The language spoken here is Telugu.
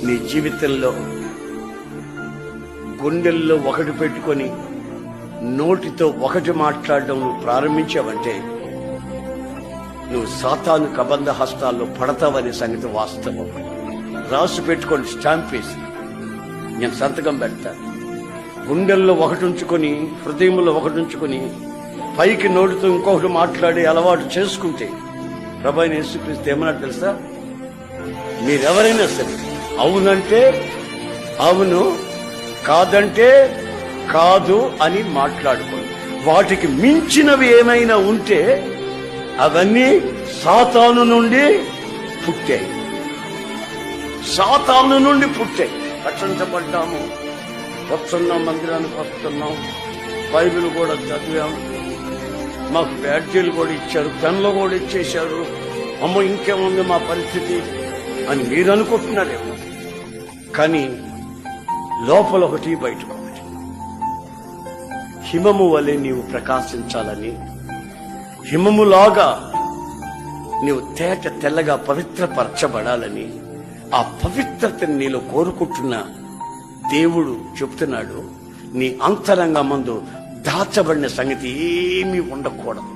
నీ జీవితంలో గుండెల్లో ఒకటి పెట్టుకొని నోటితో ఒకటి మాట్లాడడం నువ్వు ప్రారంభించావంటే నువ్వు సాతాను కబంధ హస్తాల్లో పడతావనే సంగతి వాస్తవం. రాసి పెట్టుకొని స్టాంప్ వేసి నేను సంతకం పెడతాను. గుండెల్లో ఒకటి ఉంచుకొని, హృదయంలో ఒకటి ఉంచుకొని పైకి నోటితో ఇంకొకటి మాట్లాడే అలవాటు చేసుకుంటే ప్రభువైన యేసుక్రీస్తు ఏమన్నా తెలుసా? మీరెవరైనా సరే అవునంటే అవును, కాదంటే కాదు అని మాట్లాడుకోండి. వాటికి మించినవి ఏమైనా ఉంటే అవన్నీ సాతాను నుండి పుట్టాయి. సాతాను నుండి పుట్టాయి. రక్షించబడ్డాము, వస్తున్నాం, మందిరానికి వస్తున్నాం, బైబిల్ కూడా చదివాము, మాకు బ్యాడ్జీలు కూడా ఇచ్చారు, పెన్లు కూడా ఇచ్చేశారు, అమ్మ ఇంకేముంది మా పరిస్థితి అని మీరు అనుకుంటున్నారేమో. కానీ లోపల ఒకటి బయటకు ఒకటి. హిమము వలె నీవు ప్రకాశించాలని, హిమములాగా నీవు తేట తెల్లగా పవిత్రపరచబడాలని, ఆ పవిత్రతని నీలో కోరుకుంటున్న దేవుడు చెప్తున్నాడు, నీ అంతరంగమందు దాచబడిన సంగతి ఏమీ ఉండకూడదు.